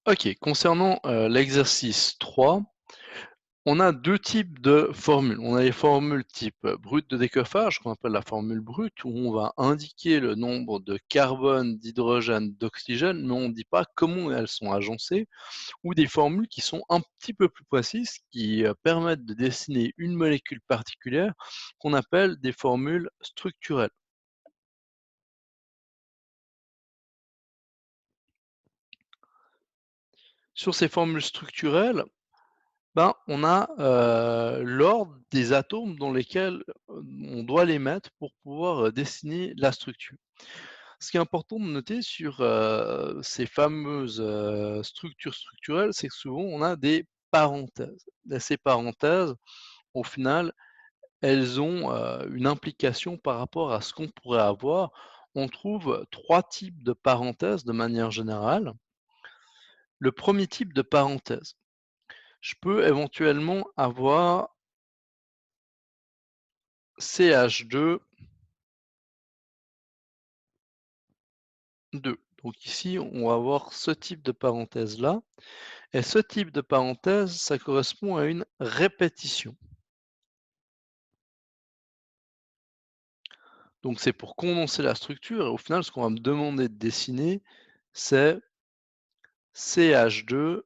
OK, concernant, l'exercice 3, on a 2 types de formules. On a les formules type, brute de décoffage, qu'on appelle la formule brute, où on va indiquer le nombre de carbone, d'hydrogène, d'oxygène, mais on ne dit pas comment elles sont agencées, ou des formules qui sont un petit peu plus précises, qui, permettent de dessiner une molécule particulière, qu'on appelle des formules structurelles. Sur ces formules structurelles, ben, on a, l'ordre des atomes dans lesquels, on doit les mettre pour pouvoir, dessiner la structure. Ce qui est important de noter sur, ces fameuses, structures structurelles, c'est que souvent on a des parenthèses et ces parenthèses, au final, elles ont, une implication par rapport à ce qu'on pourrait avoir. On trouve 3 types de parenthèses de manière générale. Le premier type de parenthèse, je peux éventuellement avoir CH2, 2. Donc ici, on va avoir ce type de parenthèse-là, et ce type de parenthèse, ça correspond à une répétition. Donc c'est pour condenser la structure et au final, ce qu'on va me demander de dessiner, c'est CH2,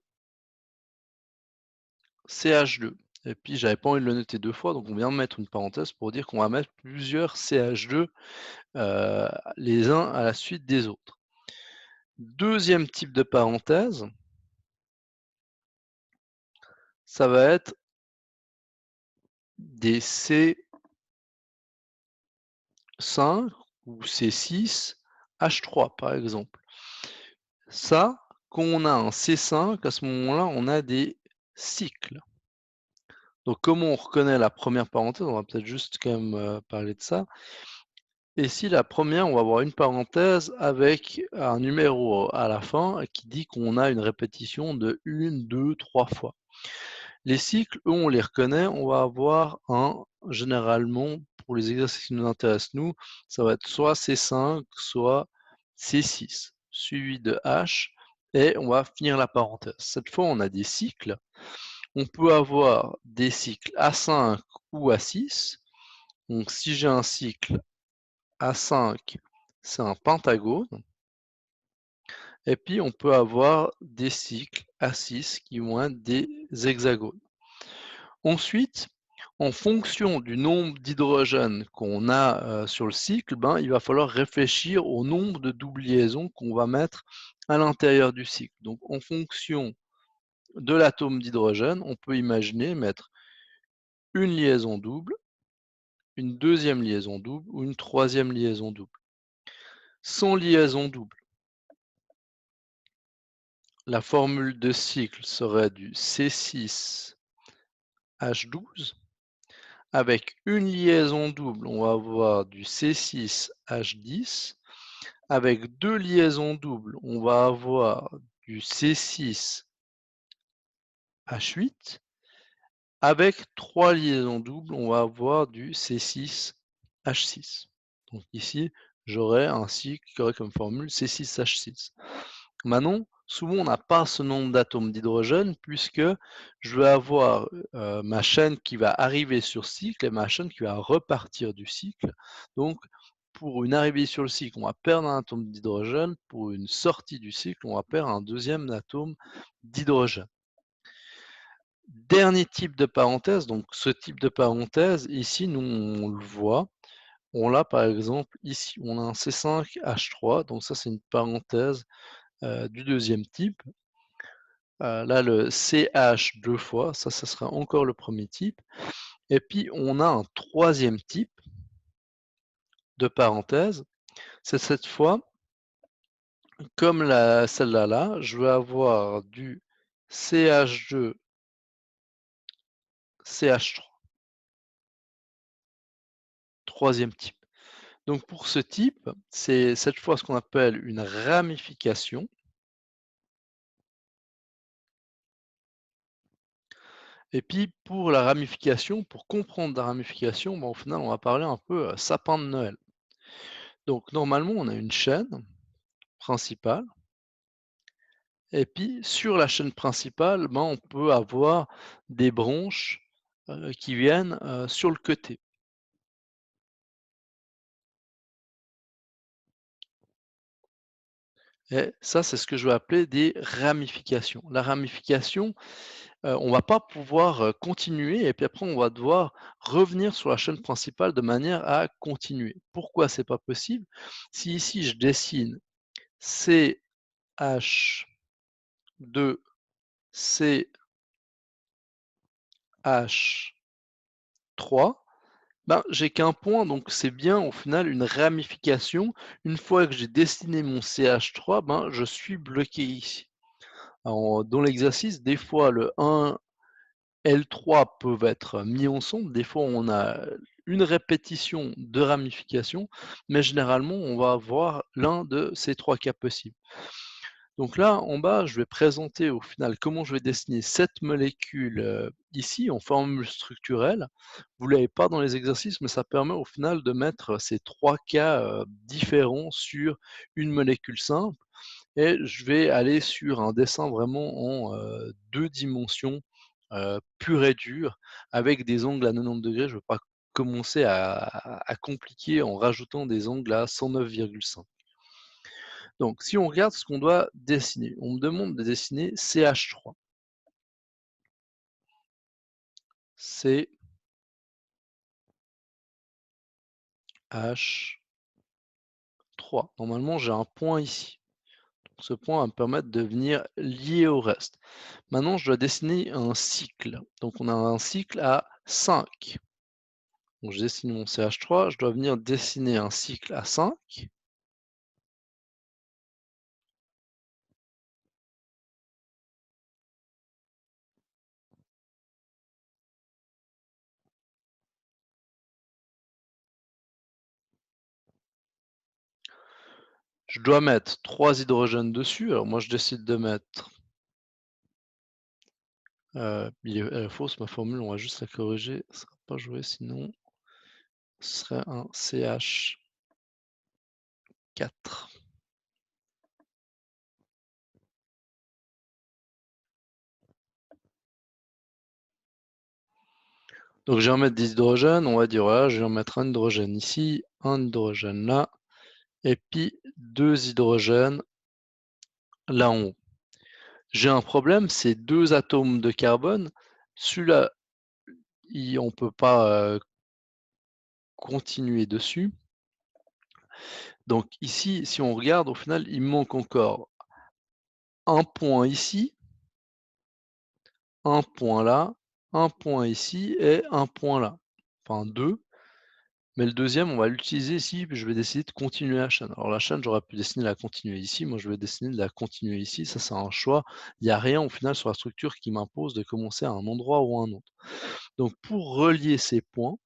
CH2. Et puis j'avais pas envie de le noter 2 fois, donc on vient de mettre une parenthèse pour dire qu'on va mettre plusieurs CH2, heu, les uns à la suite des autres. Deuxième type de parenthèse, ça va être des C5 ou C6H3 par exemple. Ça, quand on a un C5, à ce moment-là, on a des cycles. Donc comment on reconnaît la première parenthèse? On va peut-être juste quand même, parler de ça. Ici, la première, on va avoir une parenthèse avec un numéro à la fin qui dit qu'on a une répétition de 1, 2, 3 fois. Les cycles, eux, on les reconnaît, on va avoir généralement, pour les exercices qui nous intéressent nous, ça va être soit C5, soit C6, suivi de H, et on va finir la parenthèse. Cette fois, on a des cycles. On peut avoir des cycles A5 ou A6. Donc, si j'ai un cycle A5, c'est un pentagone. Et puis, on peut avoir des cycles A6 qui vont être des hexagones. Ensuite, en fonction du nombre d'hydrogènes qu'on a, sur le cycle, ben, il va falloir réfléchir au nombre de doubles liaisons qu'on va mettre à l'intérieur du cycle. Donc en fonction de l'atome d'hydrogène, on peut imaginer mettre une liaison double, une deuxième liaison double ou une troisième liaison double. Sans liaison double, la formule de cycle serait du C6H12. Avec une liaison double, on va avoir du C6H10. Avec 2 liaisons doubles, on va avoir du C6H8. Avec 3 liaisons doubles, on va avoir du C6H6. Donc ici, j'aurai un cycle qui aurait comme formule C6H6. Maintenant, souvent on n'a pas ce nombre d'atomes d'hydrogène puisque je vais avoir, ma chaîne qui va arriver sur cycle et ma chaîne qui va repartir du cycle. Donc pour une arrivée sur le cycle, on va perdre un atome d'hydrogène, pour une sortie du cycle, on va perdre un deuxième atome d'hydrogène. Dernier type de parenthèse, donc ce type de parenthèse, ici, nous, on le voit. On l'a par exemple ici, on a un C5H3, donc ça c'est une parenthèse, du deuxième type. Là le CH 2 fois, ça sera encore le premier type. Et puis on a un troisième type de parenthèse. C'est cette fois, comme celle-là là, je vais avoir du CH2, CH3, troisième type. Donc pour ce type, c'est cette fois ce qu'on appelle une ramification. Et puis pour la ramification, pour comprendre la ramification, bah, au final, on va parler un peu, sapin de Noël. Donc normalement, on a une chaîne principale Et puis sur la chaîne principale, ben, on peut avoir des branches, qui viennent, sur le côté. Et ça, c'est ce que je vais appeler des ramifications. La ramification, on va pas pouvoir, continuer et puis après on va devoir revenir sur la chaîne principale de manière à continuer. Pourquoi c'est pas possible? Si ici je dessine CH2, CH3, ben, j'ai qu'un point, donc c'est bien au final une ramification. Une fois que j'ai dessiné mon CH3, ben, je suis bloqué ici. Alors, dans l'exercice, des fois le 1, L3 peuvent être mis ensemble, des fois on a une répétition de ramifications, mais généralement on va avoir l'un de ces 3 cas possibles. Donc là, en bas, je vais présenter au final comment je vais dessiner cette molécule, ici en formule structurelle. Vous ne l'avez pas dans les exercices, mais ça permet au final de mettre ces 3 cas, différents sur une molécule simple et je vais aller sur un dessin vraiment en, 2 dimensions, pur et dur, avec des angles à 90°. Je ne veux pas commencer à compliquer en rajoutant des angles à 109,5. Donc si on regarde ce qu'on doit dessiner, on me demande de dessiner CH3. CH3. Normalement, j'ai un point ici. Donc ce point va me permettre de venir lier au reste. Maintenant, je dois dessiner un cycle. Donc on a un cycle à 5. Donc je dessine mon CH3, je dois venir dessiner un cycle à 5. Je dois mettre 3 hydrogènes dessus. Alors moi, je décide de mettre, elle est fausse ma formule, on va juste la corriger, ça ne sera pas joué sinon ce serait un CH4. Donc je vais en mettre des hydrogènes, on va dire voilà, je vais en mettre un hydrogène ici, un hydrogène là, et puis 2 hydrogènes là en haut. J'ai un problème, c'est 2 atomes de carbone. Celui-là, on ne peut pas continuer dessus. Donc ici, si on regarde, au final, il me manque encore un point ici, un point là, un point ici et un point là. Enfin 2. Mais le deuxième, on va l'utiliser ici, puis je vais décider de continuer la chaîne. Alors la chaîne, j'aurais pu dessiner la continuer ici, moi je vais décider de la continuer ici, ça c'est un choix. Il n'y a rien au final sur la structure qui m'impose de commencer à un endroit ou à un autre. Donc pour relier ces points,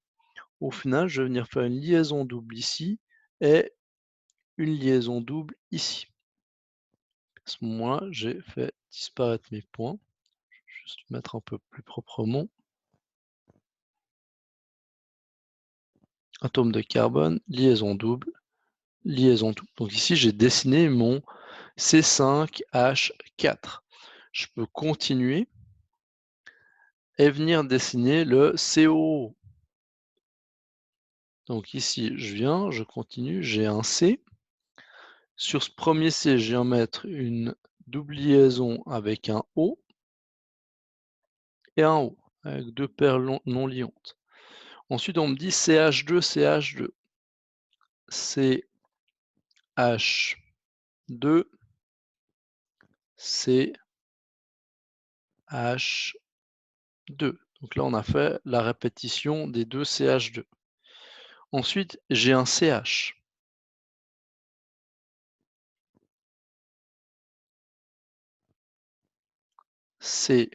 au final, je vais venir faire une liaison double ici et une liaison double ici. À ce moment-là, j'ai fait disparaître mes points. Je vais juste mettre un peu plus proprement. Atome de carbone, liaison double, liaison double. Donc ici, j'ai dessiné mon C5H4. Je peux continuer et venir dessiner le COO. Donc ici, je viens, je continue, j'ai un C. Sur ce premier C, je viens mettre une double liaison avec un O et un O, avec 2 paires non liantes. Ensuite, on me dit CH2, CH2. CH2, CH2. Donc là, on a fait la répétition des 2 CH2. Ensuite, j'ai un CH. CH.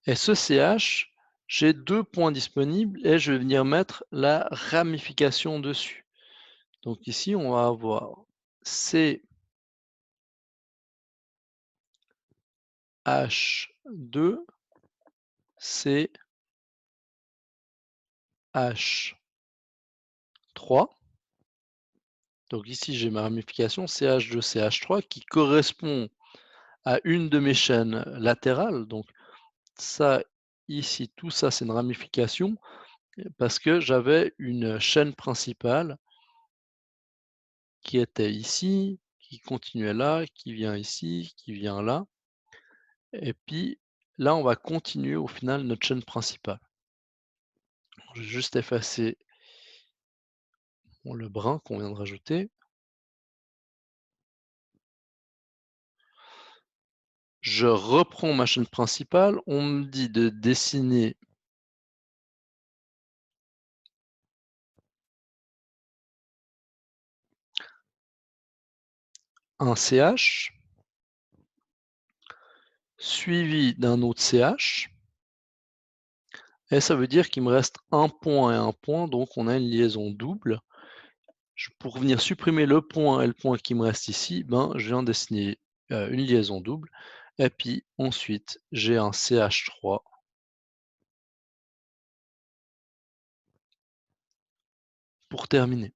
Et ce CH, j'ai 2 points disponibles et je vais venir mettre la ramification dessus. Donc ici, on va avoir CH2, CH3. Donc ici, j'ai ma ramification CH2, CH3 qui correspond à une de mes chaînes latérales. Donc ça, ici, tout ça, c'est une ramification parce que j'avais une chaîne principale qui était ici, qui continuait là, qui vient ici, qui vient là. Et puis là, on va continuer au final notre chaîne principale. Je vais juste effacer le brin qu'on vient de rajouter. Je reprends ma chaîne principale. On me dit de dessiner un CH suivi d'un autre CH. Et ça veut dire qu'il me reste un point et un point, donc on a une liaison double. Pour venir supprimer le point et le point qui me reste ici, ben, je viens dessiner une liaison double. Et puis ensuite, j'ai un CH3 pour terminer.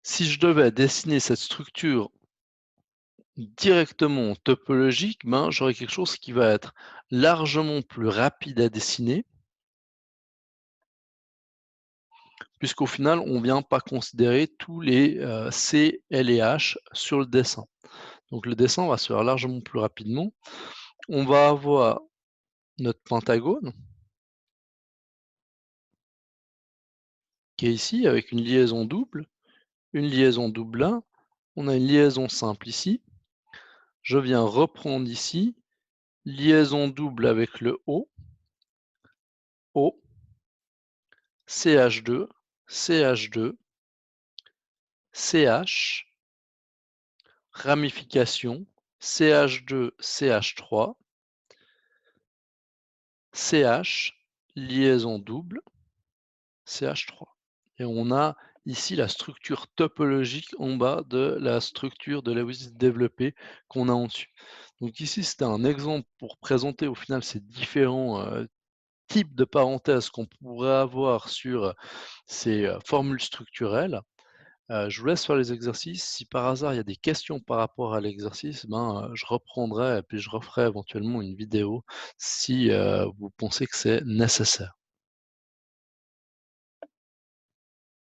Si je devais dessiner cette structure directement topologique, ben, j'aurai quelque chose qui va être largement plus rapide à dessiner, puisqu'au final, on ne vient pas considérer tous les C, L et H sur le dessin. Donc le dessin va se faire largement plus rapidement. On va avoir notre pentagone, qui est ici, avec une liaison double là, on a une liaison simple ici. Je viens reprendre ici, liaison double avec le O, O, CH2, CH2, CH, ramification, CH2, CH3, CH, liaison double, CH3. Et on a ici la structure topologique en bas de la structure de Lewis développée qu'on a en dessus. Donc ici, c'était un exemple pour présenter au final ces différents types de parenthèses qu'on pourrait avoir sur ces formules structurelles. Je vous laisse faire les exercices. Si par hasard il y a des questions par rapport à l'exercice, ben, je reprendrai et puis je referai éventuellement une vidéo si vous pensez que c'est nécessaire.